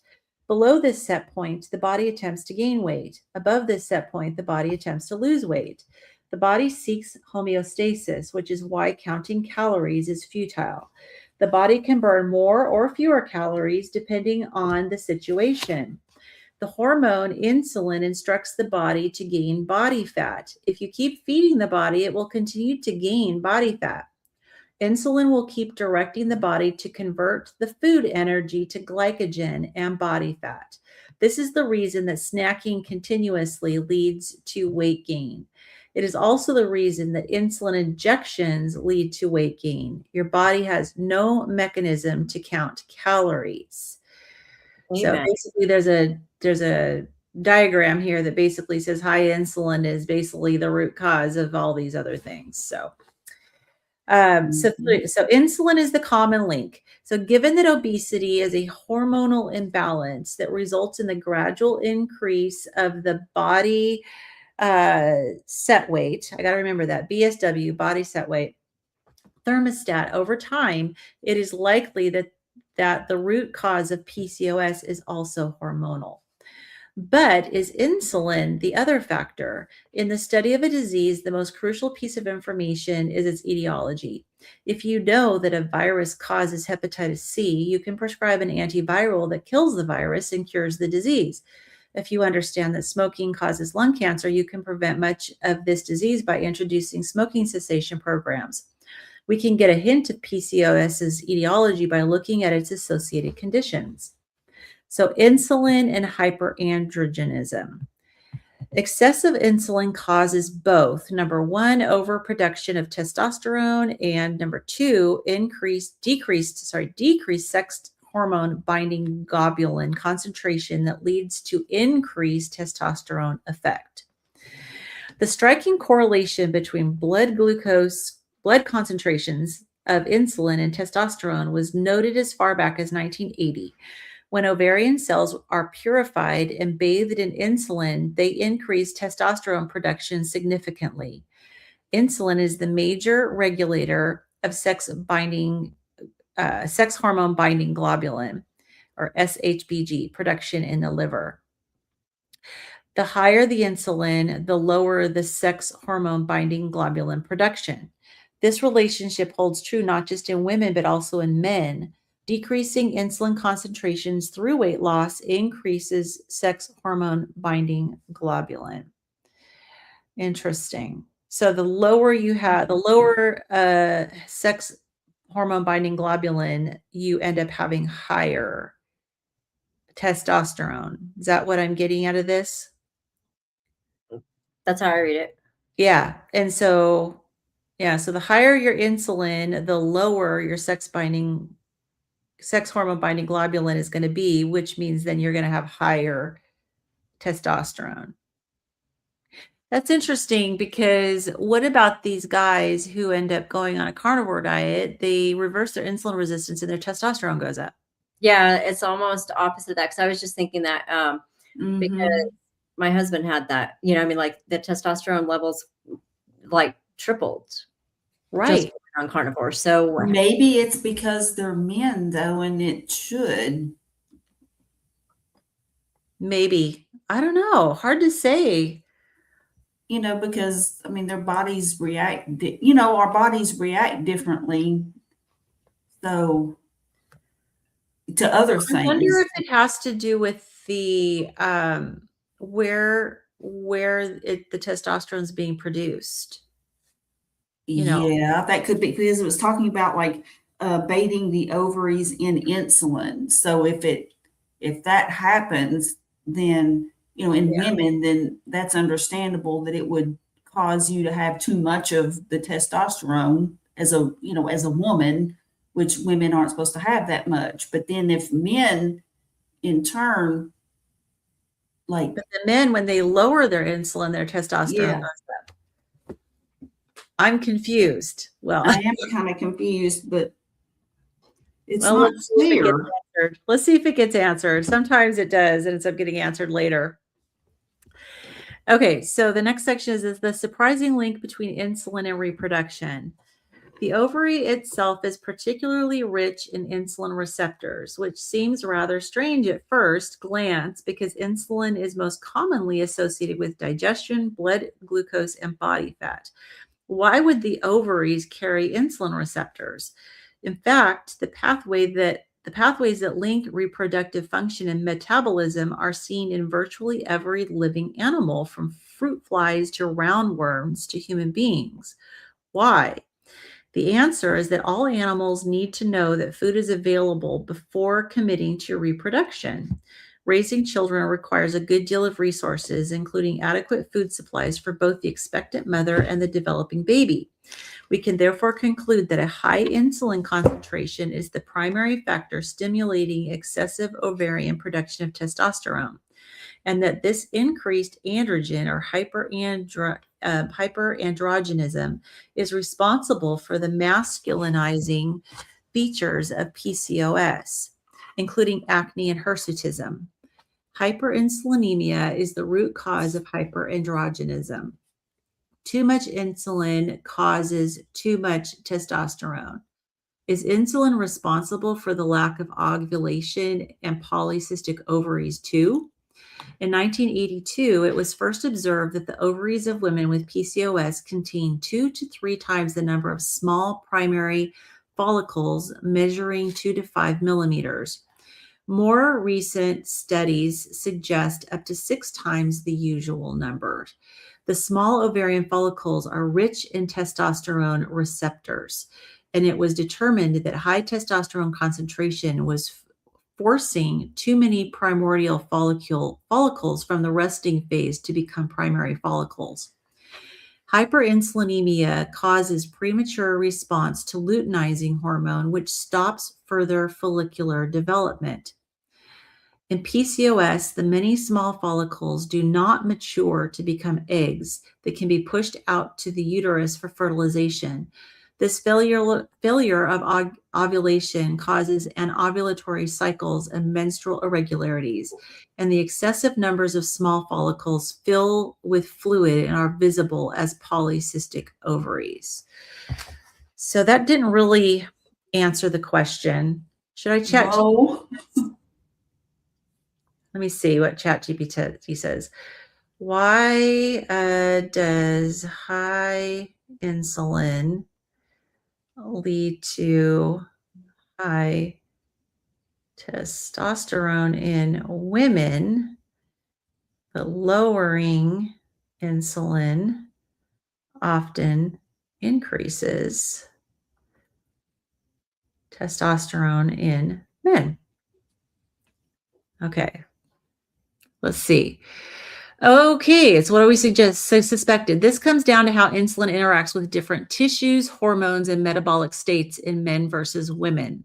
Speaker 1: Below this set point, the body attempts to gain weight. Above this set point, the body attempts to lose weight. The body seeks homeostasis, which is why counting calories is futile. The body can burn more or fewer calories depending on the situation. The hormone insulin instructs the body to gain body fat. If you keep feeding the body, it will continue to gain body fat. Insulin will keep directing the body to convert the food energy to glycogen and body fat. This is the reason that snacking continuously leads to weight gain. It is also the reason that insulin injections lead to weight gain. Your body has no mechanism to count calories.
Speaker 3: Amen.
Speaker 1: So basically there's a diagram here that basically says high insulin is basically the root cause of all these other things. So insulin is the common link. So given that obesity is a hormonal imbalance that results in the gradual increase of the body set weight, I got to remember that, BSW, body set weight, thermostat over time, it is likely that the root cause of PCOS is also hormonal. But is insulin the other factor? In the study of a disease, the most crucial piece of information is its etiology. If you know that a virus causes hepatitis C, you can prescribe an antiviral that kills the virus and cures the disease. If you understand that smoking causes lung cancer, you can prevent much of this disease by introducing smoking cessation programs. We can get a hint of PCOS's etiology by looking at its associated conditions. So insulin and hyperandrogenism. Excessive insulin causes both, number one, overproduction of testosterone, and number two, decreased sex hormone binding globulin concentration that leads to increased testosterone effect. The striking correlation between blood concentrations of insulin and testosterone was noted as far back as 1980. When ovarian cells are purified and bathed in insulin, they increase testosterone production significantly. Insulin is the major regulator of sex hormone binding globulin, or SHBG, production in the liver. The higher the insulin, the lower the sex hormone binding globulin production. This relationship holds true not just in women, but also in men. Decreasing insulin concentrations through weight loss increases sex hormone binding globulin. Interesting. So the lower you have, the lower sex hormone binding globulin, you end up having higher testosterone. Is that what I'm getting out of this?
Speaker 3: That's how I read it.
Speaker 1: Yeah. And so, so the higher your insulin, the lower your sex hormone binding globulin is going to be, which means then you're going to have higher testosterone. That's interesting, because what about these guys who end up going on a carnivore diet? They reverse their insulin resistance and their testosterone goes up.
Speaker 3: Yeah, it's almost opposite of that, because I was just thinking that because my husband had that, like the testosterone levels like tripled.
Speaker 1: Right.
Speaker 3: Just on carnivore. So
Speaker 2: maybe it's because they're men though, and it should.
Speaker 1: Maybe. I don't know. Hard to say.
Speaker 2: Because their bodies react, our bodies react differently. So to other things.
Speaker 1: I wonder if it has to do with the where the testosterone is being produced.
Speaker 2: Yeah, that could be, because it was talking about like bathing the ovaries in insulin. So if that happens, then in women, then that's understandable that it would cause you to have too much of the testosterone as a woman, which women aren't supposed to have that much. But then if men in turn, but
Speaker 1: the men, when they lower their insulin, their testosterone goes up. I'm confused. Well,
Speaker 2: I am kind of confused, but it's not clear.
Speaker 1: Let's see if it gets answered. Sometimes it does, and ends up getting answered later. Okay, so the next section is the surprising link between insulin and reproduction. The ovary itself is particularly rich in insulin receptors, which seems rather strange at first glance, because insulin is most commonly associated with digestion, blood glucose, and body fat. Why would the ovaries carry insulin receptors? In fact, the pathways that link reproductive function and metabolism are seen in virtually every living animal, from fruit flies to roundworms to human beings. Why? The answer is that all animals need to know that food is available before committing to reproduction. Raising children requires a good deal of resources, including adequate food supplies for both the expectant mother and the developing baby. We can therefore conclude that a high insulin concentration is the primary factor stimulating excessive ovarian production of testosterone. and that this increased androgen or hyperandrogenism is responsible for the masculinizing features of PCOS, including acne and hirsutism. Hyperinsulinemia is the root cause of hyperandrogenism. Too much insulin causes too much testosterone. Is insulin responsible for the lack of ovulation and polycystic ovaries too? In 1982, it was first observed that the ovaries of women with PCOS contain 2 to 3 times the number of small primary follicles measuring 2 to 5 millimeters. More recent studies suggest up to 6 times the usual number. The small ovarian follicles are rich in testosterone receptors, and it was determined that high testosterone concentration was forcing too many primordial follicles from the resting phase to become primary follicles. Hyperinsulinemia causes premature response to luteinizing hormone, which stops further follicular development. In PCOS, the many small follicles do not mature to become eggs that can be pushed out to the uterus for fertilization. This failure of ovulation causes anovulatory cycles and menstrual irregularities, and the excessive numbers of small follicles fill with fluid and are visible as polycystic ovaries. So that didn't really answer the question. Should I check?
Speaker 2: No.
Speaker 1: Let me see what ChatGPT says. Why does high insulin lead to high testosterone in women, but lowering insulin often increases testosterone in men? Okay. Let's see. Okay, so what do we suspected? This comes down to how insulin interacts with different tissues, hormones, and metabolic states in men versus women.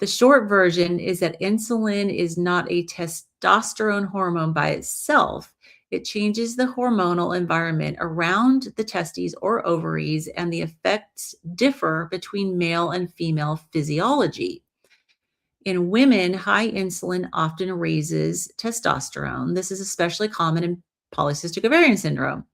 Speaker 1: The short version is that insulin is not a testosterone hormone by itself. It changes the hormonal environment around the testes or ovaries, and the effects differ between male and female physiology. In women, high insulin often raises testosterone. This is especially common in polycystic ovarian syndrome.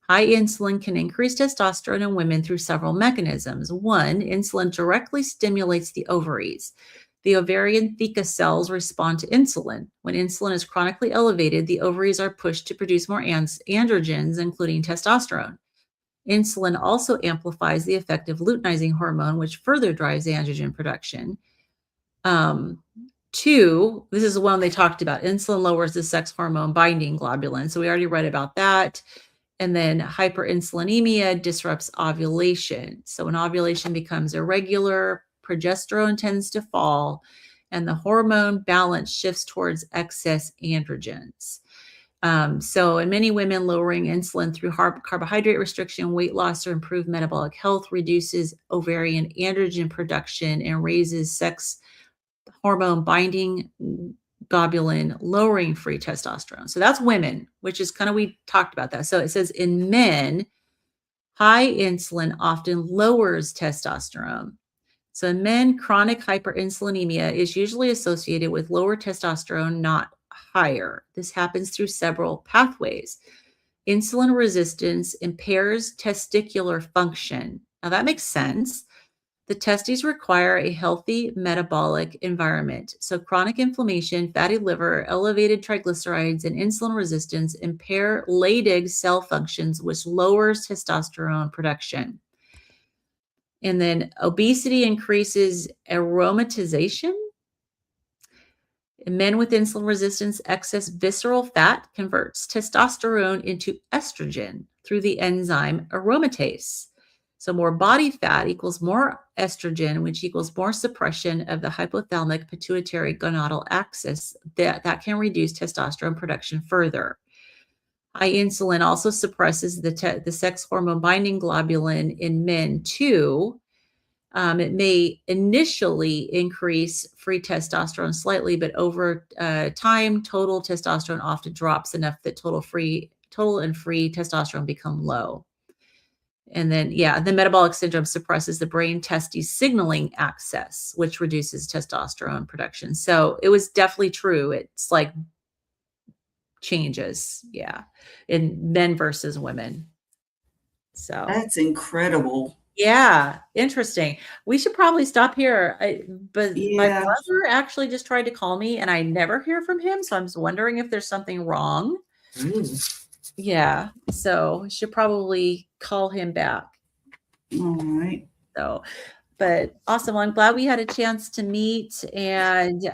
Speaker 1: High insulin can increase testosterone in women through several mechanisms. One, insulin directly stimulates the ovaries. The ovarian theca cells respond to insulin. When insulin is chronically elevated, the ovaries are pushed to produce more androgens, including testosterone. Insulin also amplifies the effect of luteinizing hormone, which further drives androgen production. Two, this is the one they talked about. Insulin lowers the sex hormone binding globulin. So we already read about that. And then hyperinsulinemia disrupts ovulation. So when ovulation becomes irregular, progesterone tends to fall, and the hormone balance shifts towards excess androgens. So in many women, lowering insulin through carbohydrate restriction, weight loss, or improved metabolic health reduces ovarian androgen production and raises sex hormone binding globulin, lowering free testosterone. So that's women, which is kind of, we talked about that. So it says in men, high insulin often lowers testosterone. So in men, chronic hyperinsulinemia is usually associated with lower testosterone, not higher. This happens through several pathways. Insulin resistance impairs testicular function. Now that makes sense. The testes require a healthy metabolic environment. So chronic inflammation, fatty liver, elevated triglycerides, and insulin resistance impair Leydig cell functions, which lowers testosterone production. And then obesity increases aromatization. In men with insulin resistance, excess visceral fat converts testosterone into estrogen through the enzyme aromatase. So more body fat equals more estrogen, which equals more suppression of the hypothalamic pituitary gonadal axis that can reduce testosterone production further. High insulin also suppresses the sex hormone binding globulin in men too. It may initially increase free testosterone slightly, but over time, total testosterone often drops enough that total and free testosterone become low. And then, yeah, the metabolic syndrome suppresses the brain testes signaling access, which reduces testosterone production. So it was definitely true. It's like changes, yeah, in men versus women. So
Speaker 2: That's incredible.
Speaker 1: yeah, interesting. We should probably stop here. But my
Speaker 2: Yeah.
Speaker 1: brother actually just tried to call me and I never hear from him. So I'm just wondering if there's something wrong.
Speaker 2: Ooh.
Speaker 1: Yeah. So I should probably call him back.
Speaker 2: All right.
Speaker 1: So, but awesome. Well, I'm glad we had a chance to meet, and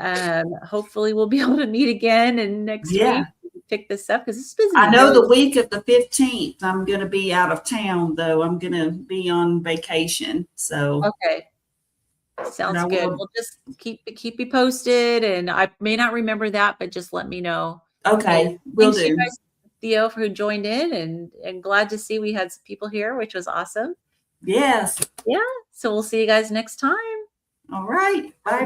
Speaker 1: hopefully we'll be able to meet again and next
Speaker 2: Yeah.
Speaker 1: week pick this up because it's been
Speaker 2: I know
Speaker 1: really
Speaker 2: the week of the 15th, I'm going to be out of town, though. I'm going to be on vacation. So,
Speaker 1: okay.
Speaker 2: but
Speaker 1: Sounds
Speaker 2: I
Speaker 1: good.
Speaker 2: will.
Speaker 1: We'll just keep me posted, and I may not remember that, but just let me know.
Speaker 2: Okay,
Speaker 1: And
Speaker 2: will
Speaker 1: thanks you
Speaker 2: do.
Speaker 1: guys, Theo, for who joined in, and glad to see we had some people here, which was awesome.
Speaker 2: Yes.
Speaker 1: Yeah. So we'll see you guys next time.
Speaker 2: All right. Bye.